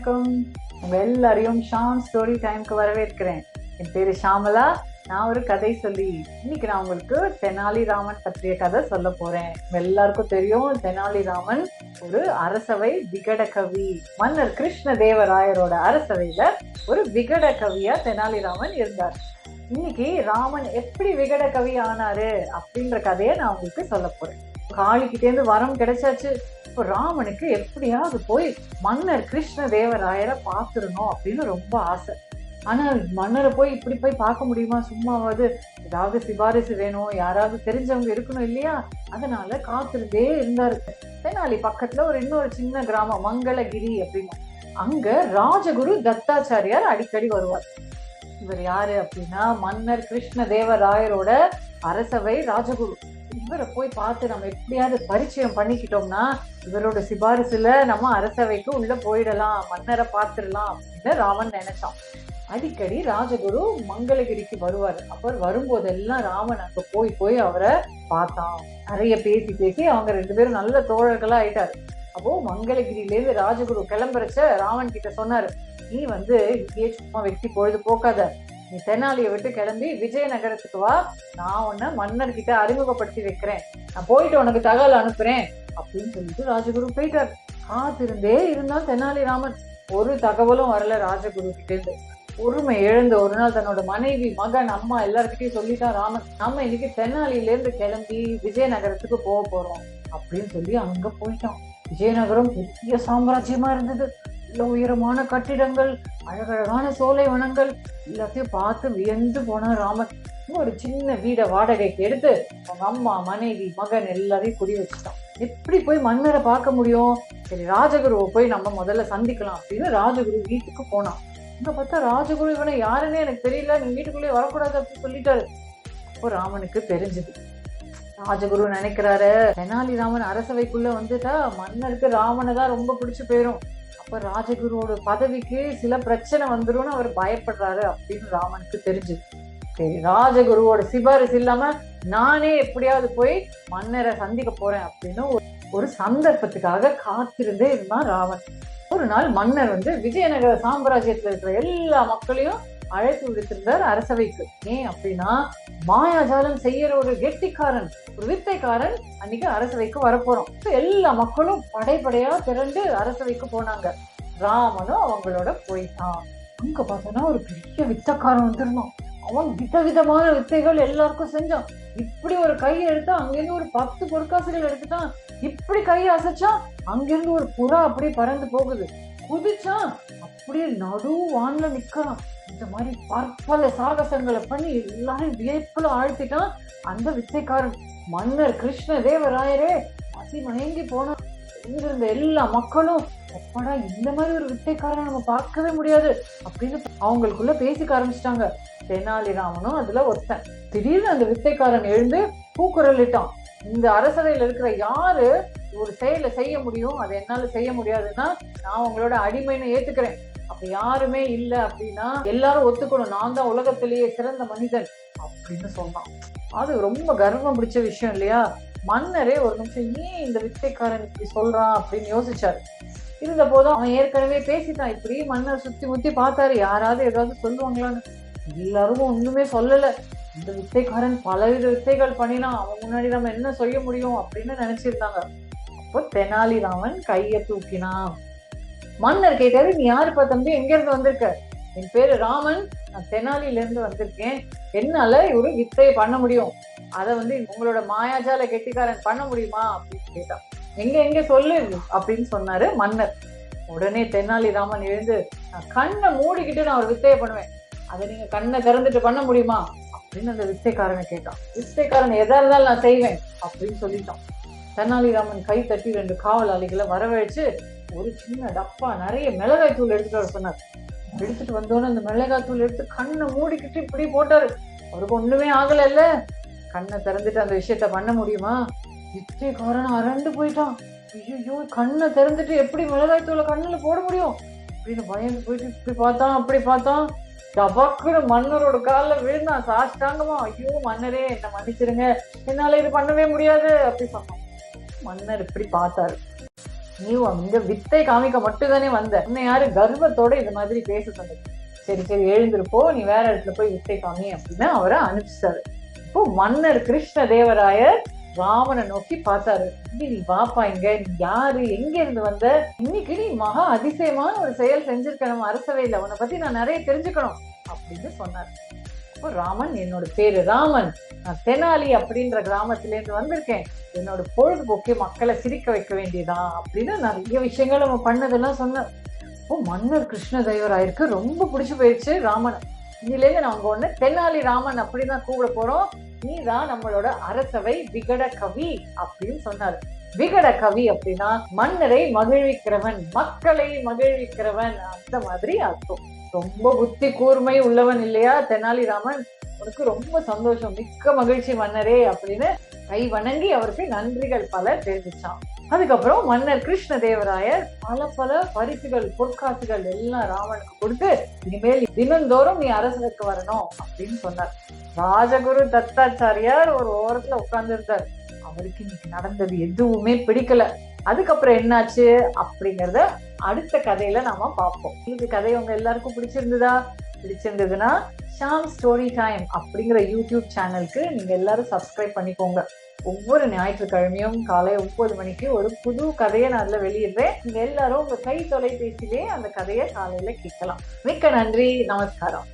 வணக்கம். உங்க எல்லாரையும் ஷாம் ஸ்டோரி டைம்க்கு வரவேற்கிறேன். என் பேரு ஷாமலா. நான் ஒரு கதை சொல்லி. இன்னைக்கு நான் உங்களுக்கு தெனாலிராமன் பற்றிய கதை சொல்ல போறேன். எல்லாருக்கும் தெரியும், தெனாலிராமன் ஒரு அரசவை விகட கவி. மன்னர் கிருஷ்ணதேவராயரோட அரசவையில ஒரு விகட கவியா தெனாலிராமன் இருந்தார். இன்னைக்கு ராமன் எப்படி விகட கவி ஆனாரு அப்படின்ற கதையை நான் உங்களுக்கு சொல்ல போறேன். காளிக்கிட்டேருந்து வரம் கிடைச்சாச்சு. இப்போ ராமனுக்கு எப்படியாவது போய் மன்னர் கிருஷ்ணதேவராயரை பார்த்துடணும் அப்படின்னு ரொம்ப ஆசை. ஆனா மன்னரை போய் இப்படி போய் பார்க்க முடியுமா? சும்மாவது ஏதாவது சிபாரிசு வேணும், யாராவது தெரிஞ்சவங்க இருக்கணும் இல்லையா? அதனால காத்திருந்தே இருந்தாரு. தெனாலி பக்கத்துல இன்னொரு சின்ன கிராமம் மங்களகிரி அப்படின்னு. அங்க ராஜகுரு தத்தாச்சாரியார் அடிக்கடி வருவார். இவர் யாரு அப்படின்னா மன்னர் கிருஷ்ணதேவராயரோட அரசவை ராஜகுரு. இவரை போய் பார்த்து நம்ம எப்படியாவது பரிச்சயம் பண்ணிக்கிட்டோம்னா இவரோட சிபாரிசுல நம்ம அரசவைக்கு உள்ள போயிடலாம், மன்னரை பார்த்துடலாம் அப்படின்னு ராமன் நினைச்சான். அடிக்கடி ராஜகுரு மங்களகிரிக்கு வருவார். அவர் வரும்போதெல்லாம் ராமன் அங்க போய் போய் அவரை பார்த்தான். நிறைய பேசி பேசி அவங்க ரெண்டு பேரும் நல்ல தோழர்களா ஆயிட்டாரு. அப்போ மங்களகிரியிலேருந்து ராஜகுரு கிளம்புறச்ச ராமன் கிட்ட சொன்னாரு, நீ இங்கேயே சும்மா வெட்டி பொழுது போக்காத, நீ தெனாலியை விட்டு கிளம்பி விஜயநகரத்துக்கு வா, நான் உன்னை மன்னர்கிட்ட அறிமுகப்படுத்தி வைக்கிறேன், நான் போயிட்டு உனக்கு தகவல் அனுப்புறேன் அப்படின்னு சொல்லிட்டு ராஜகுரு போயிட்டார். காத்திருந்தே இருந்தான் தெனாலிராமன். ஒரு தகவலும் வரல ராஜகுரு கிட்ட இருந்து. பொறுமை எழுந்து ஒரு நாள் தன்னோட மனைவி, மகன், அம்மா எல்லார்கிட்டையும் சொல்லிட்டான் ராமன், நம்ம இன்னைக்கு தெனாலியில இருந்து கிளம்பி விஜயநகரத்துக்கு போக போறோம் அப்படின்னு சொல்லி அங்க போயிட்டான். விஜயநகரம் பெரிய சாம்ராஜ்யமா இருந்தது. உயரமான கட்டிடங்கள், அழகழகான சோலை வனங்கள் எல்லாத்தையும் பார்த்து வியந்து போன ராமன். ஒரு சின்ன வீடை வாடகைக்கு எடுத்து அவங்க அம்மா, மனைவி, மகன் எல்லாரையும் குடி வச்சுட்டான். எப்படி போய் மன்னரை பார்க்க முடியும்? சரி, ராஜகுருவை போய் நம்ம முதல்ல சந்திக்கலாம் அப்படின்னு ராஜகுரு வீட்டுக்கு போனான். இங்க பார்த்தா ராஜகுரு இவனை யாருன்னே எனக்கு தெரியல, நீ வீட்டுக்குள்ளேயே வரக்கூடாது அப்படின்னு சொல்லிட்டாரு. அப்போ ராமனுக்கு தெரிஞ்சது. ராஜகுரு நினைக்கிறாரு, தெனாலிராமன் அரசவைக்குள்ள வந்துட்டா மன்னருக்கு ராமனை தான் ரொம்ப பிடிச்சு போயிரும், அப்ப ராஜகுருவோட பதவிக்கு சில பிரச்சனை வந்துரும்னு அவர் பயப்படுறாரு அப்படின்னு ராமனுக்கு தெரிஞ்சது. சரி, ராஜகுருவோட சிபாரிசு இல்லாம நானே எப்படியாவது போய் மன்னரை சந்திக்க போறேன் அப்படின்னு ஒரு சந்தர்ப்பத்துக்காக காத்திருந்தே இருந்தான் ராமன். ஒரு நாள் மன்னர் விஜயநகர சாம்ராஜ்யத்துல இருக்கிற எல்லா மக்களையும் அழைத்து விடுத்திருந்தார் அரசவைக்கு. ஏன் அப்படின்னா மாயாஜாலம் செய்யற ஒரு கெட்டிக்காரன், ஒரு வித்தைக்காரன் அன்னைக்கு அரசவைக்கு வரப்போறோம். எல்லா மக்களும் படைப்படையா திரண்டு அரசவைக்கு போனாங்க. ராமனும் அவங்களோட போயிட்டான். அங்க பார்த்தோன்னா ஒரு பெரிய வித்தைக்காரன் வந்திருந்தான். அவன் விதவிதமான வித்தைகள் எல்லாருக்கும் செஞ்சான். இப்படி ஒரு கையை எடுத்தா அங்கிருந்து ஒரு 10 பொற்காசுகள் எடுத்துட்டான். இப்படி கையை அசைச்சா அங்கிருந்து ஒரு புறா அப்படியே பறந்து போகுது. குதிச்சான், அப்படியே நடு வான்ல நிக்கிறான். இந்த மாதிரி பற்பல சாகசங்களை பண்ணி எல்லாரும் வியப்புல ஆழ்த்திட்டான் அந்த வித்தைக்காரன். மன்னர் கிருஷ்ணதேவராயரே மயங்கி போன இருந்த எல்லா மக்களும், எப்படா இந்த மாதிரி ஒரு வித்தைக்காரன் நம்ம பார்க்கவே முடியாது அப்படின்னு அவங்களுக்குள்ள பேசிக்க ஆரம்பிச்சிட்டாங்க. தெனாலிராமனும் அதுல ஒருத்தன். திடீர்னு அந்த வித்தைக்காரன் எழுந்து கூக்குரல் இட்டான், இந்த அரசவையில இருக்கிற யாரு ஒரு செயலை செய்ய முடியும், அதை என்னால செய்ய முடியாதுன்னா நான் உங்களோட அடிமைன்னு ஏத்துக்கிறேன். அப்ப யாருமே இல்லை அப்படின்னா எல்லாரும் ஒத்துக்கணும், நான் தான் உலகத்திலேயே சிறந்த மனிதன் அப்படின்னு சொன்னான். அது ரொம்ப கர்வம் பிடிச்ச விஷயம் இல்லையா? மன்னரே ஒரு நிமிஷம் ஏன் இந்த வித்தைக்காரன் இப்படி சொல்றான் அப்படின்னு யோசிச்சாரு. இருந்த போதும் அவன் ஏற்கனவே பேசிட்டான். இப்படி மன்னர் சுத்தி முத்தி பார்த்தாரு, யாராவது ஏதாவது சொல்லுவாங்களான்னு. எல்லாரும் ஒண்ணுமே சொல்லல. இந்த வித்தைக்காரன் பலவித வித்தைகள் பண்ணினா அவன் முன்னாடி நம்ம என்ன செய்ய முடியும் அப்படின்னு நினைச்சிருந்தாங்க. அப்போ தெனாலிராமன் கையை தூக்கினான். மன்னர் கேட்டாரு, நீ யாருப்பா தம்பி, எங்க இருந்து வந்திருக்க? என் பேரு ராமன், நான் தெனாலில இருந்து வந்திருக்கேன். என்னால ஒரு வித்தையை பண்ண முடியும், அதை உங்களோட மாயாஜால கெட்டிக்காரன் பண்ண முடியுமா அப்படின்னு கேட்டான். எங்க எங்க சொல்லு அப்படின்னு சொன்னாரு மன்னர். உடனே தெனாலிராமன் எழுந்து, நான் கண்ணை மூடிக்கிட்டு நான் ஒரு வித்தையை பண்ணுவேன், அதை நீங்க கண்ணை திறந்துட்டு பண்ண முடியுமா அப்படின்னு அந்த வித்தைக்காரனை கேட்டான். வித்தைக்காரன் எதா இருந்தாலும் நான் செய்வேன் அப்படின்னு சொல்லிட்டான். தெனாலிராமன் கை தட்டி 2 காவலாளிகளை வரவழைச்சு ஒரு சின்ன டப்பா நிறைய மிளகாய் தூள் எடுத்துட்டு வர சொன்னார். எடுத்துட்டு வந்தோன்னு அந்த மிளகாய் தூள் எடுத்து கண்ணை மூடிக்கிட்டு இப்படி போட்டாரு. அவருக்கு ஒண்ணுமே ஆகல இல்ல. கண்ணை திறந்துட்டு அந்த விஷயத்த பண்ண முடியுமா? வித்தைக்காரன் அரண்டு போயிட்டான். ஐயோ, கண்ணை திறந்துட்டு எப்படி மிளகாய் தூளை கண்ணுல போட முடியும் அப்படின்னு பயந்து போயிட்டு இப்படி பார்த்தான், அப்படி பார்த்தான். டபக்குன்னு மன்னரோட காலில் விழுந்தான் சாஷ்டாங்கமா. ஐயோ மன்னரே, என்ன மன்னிச்சிருங்க, என்னால இது பண்ணவே முடியாது அப்படி சொன்னான். மன்னர் இப்படி பார்த்தாரு. நீ அங்க வித்தை காமிக்க மட்டும் தானே வந்த, உன்னை யாரு கர்வத்தோட இந்த மாதிரி பேச சொன்னது? சரி சரி எழுந்திருப்போ, நீ வேற இடத்துல போய் வித்தை காமி அப்படின்னு அவரை அனுப்பிச்சாரு. இப்போ மன்னர் கிருஷ்ணதேவராயர் ராமனை நோக்கி பார்த்தாரு. நீ வாப்பா, இங்க நீ யாரு, எங்க இருந்து வந்த? இன்னைக்கு நீ மகா அதிசயமான ஒரு செயல் செஞ்சிருக்க நம்ம அரசவையில, உன்னை பத்தி நான் நிறைய தெரிஞ்சுக்கணும் அப்படின்னு சொன்னார். இப்போ ராமன், என்னோட பேரு ராமன், நான் தெனாலி அப்படின்ற கிராமத்துல இருந்து வந்திருக்கேன், என்னோட பொழுதுபோக்கே மக்களை சிரிக்க வைக்க வேண்டியதான் அப்படின்னு நிறைய விஷயங்கள் நம்ம பண்ணதெல்லாம் சொன்ன. இப்போ மன்னர் கிருஷ்ணதேவராயருக்கு ரொம்ப பிடிச்சு போயிடுச்சு ராமன். இதுல இருந்து நான் உங்க ஒண்ணு தெனாலிராமன் அப்படிதான் கூப்பிட போறோம், நீதான் நம்மளோட அரசவை விகட கவி அப்படின்னு சொன்னாரு. விகட கவி அப்படின்னா மன்னரை மகிழ்விக்கிறவன், மக்களை மகிழ்விக்கிறவன், அந்த மாதிரி அர்த்தம். ரொம்ப புத்தி கூர்மை உள்ளவன் இல்லையா தெனாலிராமன், உனக்கு ரொம்ப சந்தோஷம், மிக்க மகிழ்ச்சி மன்னரே அப்படின்னு கை வணங்கி அவருக்கு நன்றிகள் பல தெரிவிச்சான். அதுக்கப்புறம் மன்னர் கிருஷ்ணதேவராயர் பல பல பரிசுகள், பொற்காசுகள் எல்லாம் ராமனுக்கு கொடுத்து, இனிமேல் தினந்தோறும் நீ அரசனுக்கு வரணும் அப்படின்னு சொன்னார். ராஜகுரு தத்தாச்சாரியார் ஒரு ஓரத்துல உட்கார்ந்து இருந்தார். அவருக்கு இன்னைக்கு நடந்தது எதுவுமே பிடிக்கல. அதுக்கப்புறம் என்னாச்சு அப்படிங்கறத அடுத்த கதையில நாம பார்ப்போம். இந்த கதை உங்க எல்லாருக்கும் பிடிச்சிருந்ததுன்னா ஷாம் ஸ்டோரி டைம் அப்படிங்கிற யூடியூப் சேனலுக்கு நீங்க எல்லாரும் சப்ஸ்கிரைப் பண்ணிக்கோங்க. ஒவ்வொரு ஞாயிற்றுக்கிழமையும் காலை 9 மணிக்கு ஒரு புது கதையை நான் அதுல வெளியிடுறேன். நீங்க எல்லாரும் உங்க கை தொலைபேசியிலே அந்த கதையை காலையில கேட்கலாம். மிக்க நன்றி, நமஸ்காரம்.